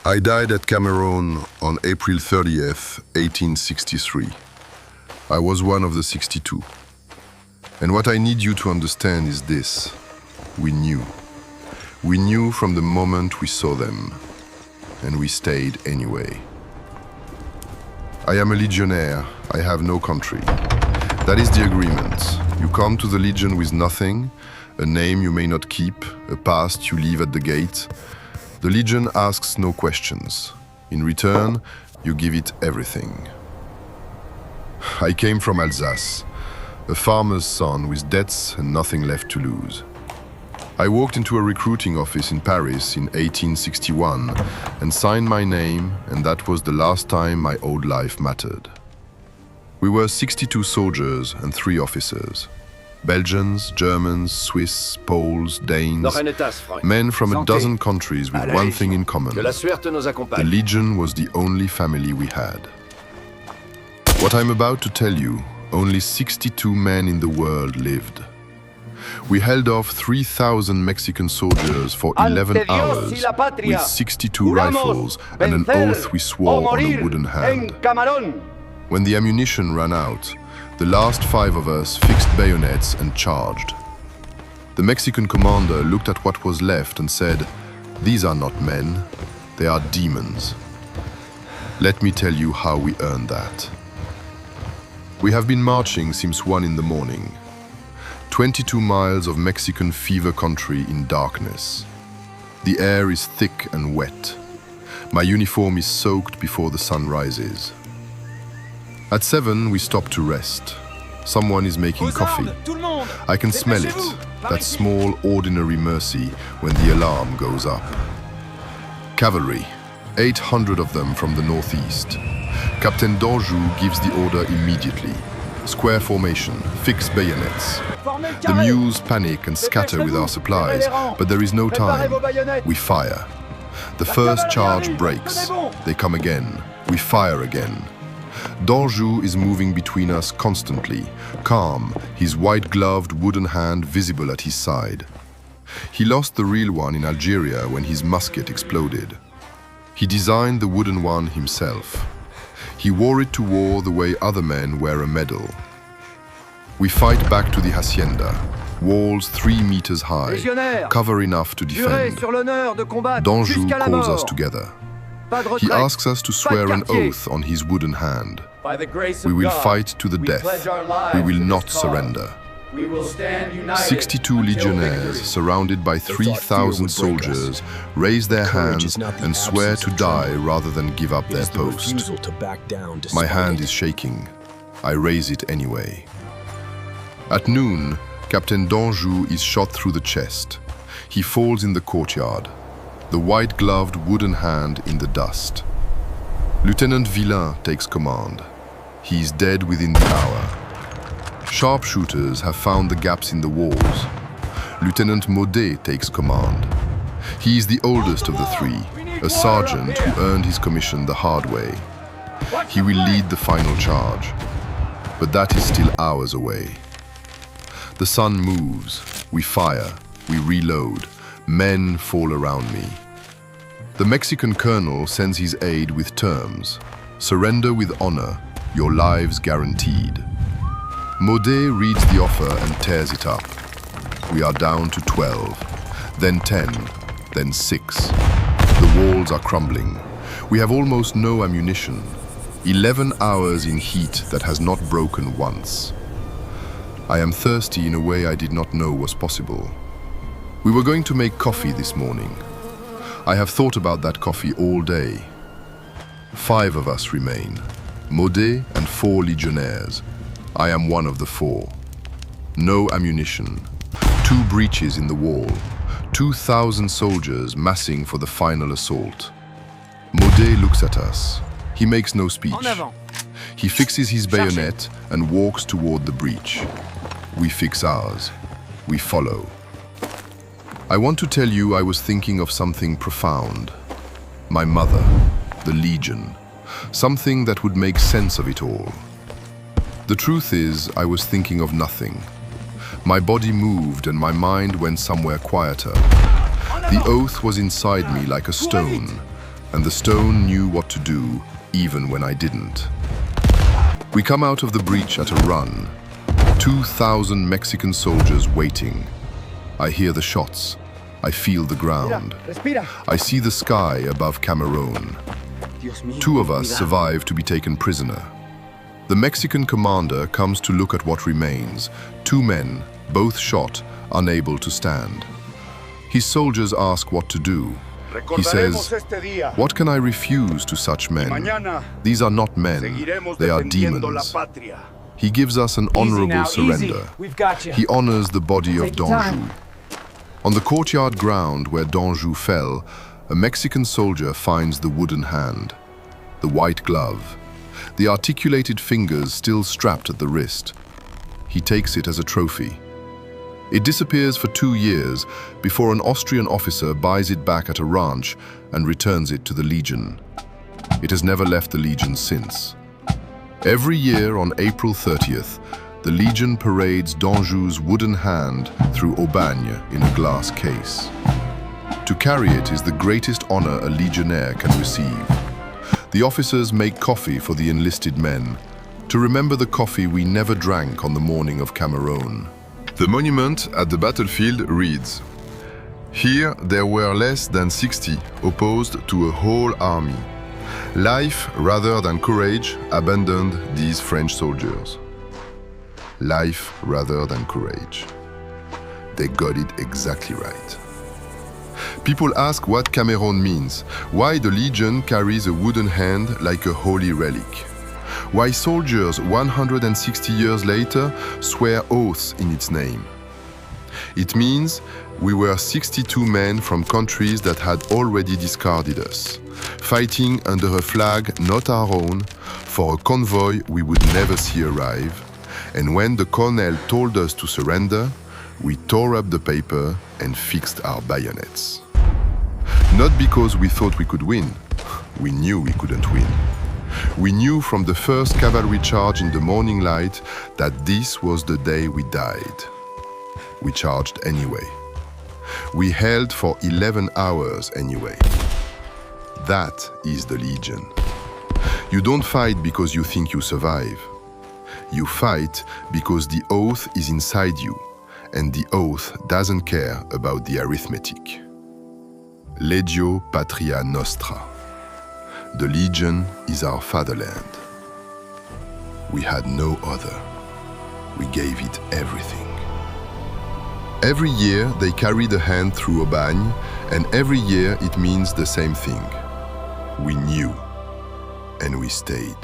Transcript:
I died at Camarón on April 30th, 1863. I was one of the 62. And what I need you to understand is this. We knew. We knew from the moment we saw them. And we stayed anyway. I am a legionnaire. I have no country. That is the agreement. You come to the Legion with nothing, a name you may not keep, a past you leave at the gate. The Legion asks no questions. In return, you give it everything. I came from Alsace, a farmer's son with debts and nothing left to lose. I walked into a recruiting office in Paris in 1861 and signed my name, and that was the last time my old life mattered. We were 62 soldiers and 3 officers. Belgians, Germans, Swiss, Poles, Danes, men from a dozen countries with one thing in common. The Legion was the only family we had. What I'm about to tell you, only 62 men in the world lived. We held off 3,000 Mexican soldiers for 11 hours with 62 rifles and an oath we swore on a wooden hand. When the ammunition ran out, the last 5 of us fixed bayonets and charged. The Mexican commander looked at what was left and said, "These are not men, they are demons." Let me tell you how we earned that. We have been marching since 1 in the morning. 22 miles of Mexican fever country in darkness. The air is thick and wet. My uniform is soaked before the sun rises. At 7, we stop to rest. Someone is making coffee. I can smell it, that small, ordinary mercy when the alarm goes up. Cavalry, 800 of them from the northeast. Captain Danjou gives the order immediately. Square formation, fix bayonets. The mules panic and scatter with our supplies, but there is no time. We fire. The first charge breaks. They come again. We fire again. Danjou is moving between us constantly, calm, his white-gloved wooden hand visible at his side. He lost the real one in Algeria when his musket exploded. He designed the wooden one himself. He wore it to war the way other men wear a medal. We fight back to the Hacienda, walls 3 meters high, cover enough to defend. Danjou calls us together. He asks us to swear an oath on his wooden hand. We will fight to the death. We will not surrender. 62 legionnaires, surrounded by 3,000 soldiers, raise their hands and swear to die rather than give up their post. My hand is shaking. I raise it anyway. At noon, Captain Danjou is shot through the chest. He falls in the courtyard, the white-gloved wooden hand in the dust. Lieutenant Villain takes command. He is dead within the hour. Sharpshooters have found the gaps in the walls. Lieutenant Maudet takes command. He is the oldest of the 3, a sergeant who earned his commission the hard way. He will lead the final charge, but that is still hours away. The sun moves, we fire, we reload, men fall around me. The Mexican colonel sends his aide with terms. Surrender with honor, your lives guaranteed. Maudet reads the offer and tears it up. We are down to 12, then 10, then 6. The walls are crumbling. We have almost no ammunition. 11 hours in heat that has not broken once. I am thirsty in a way I did not know was possible. We were going to make coffee this morning. I have thought about that coffee all day. 5 of us remain, Maudet and 4 legionnaires. I am one of the 4. No ammunition, 2 breaches in the wall, 2,000 soldiers massing for the final assault. Maudet looks at us. He makes no speech. He fixes his bayonet and walks toward the breach. We fix ours. We follow. I want to tell you I was thinking of something profound. My mother, the Legion, something that would make sense of it all. The truth is, I was thinking of nothing. My body moved and my mind went somewhere quieter. The oath was inside me like a stone, and the stone knew what to do even when I didn't. We come out of the breach at a run. 2,000 Mexican soldiers waiting. I hear the shots. I feel the ground. I see the sky above Camarón. 2 of us survive to be taken prisoner. The Mexican commander comes to look at what remains. 2 men, both shot, unable to stand. His soldiers ask what to do. He says, "What can I refuse to such men? These are not men, they are demons." He gives us an honorable surrender. He honors the body of Danjou. On the courtyard ground where Danjou fell, a Mexican soldier finds the wooden hand, the white glove, the articulated fingers still strapped at the wrist. He takes it as a trophy. It disappears for 2 years before an Austrian officer buys it back at a ranch and returns it to the Legion. It has never left the Legion since. Every year on April 30th, the Legion parades Danjou's wooden hand through Aubagne in a glass case. To carry it is the greatest honor a legionnaire can receive. The officers make coffee for the enlisted men, to remember the coffee we never drank on the morning of Camarón. The monument at the battlefield reads, "Here there were less than 60 opposed to a whole army. Life rather than courage abandoned these French soldiers." Life rather than courage. They got it exactly right. People ask what Cameron means, why the Legion carries a wooden hand like a holy relic. Why soldiers 160 years later swear oaths in its name. It means we were 62 men from countries that had already discarded us, fighting under a flag not our own, for a convoy we would never see arrive, and when the colonel told us to surrender, we tore up the paper and fixed our bayonets. Not because we thought we could win. We knew we couldn't win. We knew from the first cavalry charge in the morning light that this was the day we died. We charged anyway. We held for 11 hours anyway. That is the Legion. You don't fight because you think you survive. You fight because the oath is inside you, and the oath doesn't care about the arithmetic. Legio Patria Nostra. The Legion is our fatherland. We had no other. We gave it everything. Every year they carry the hand through Aubagne, and every year it means the same thing. We knew, and we stayed.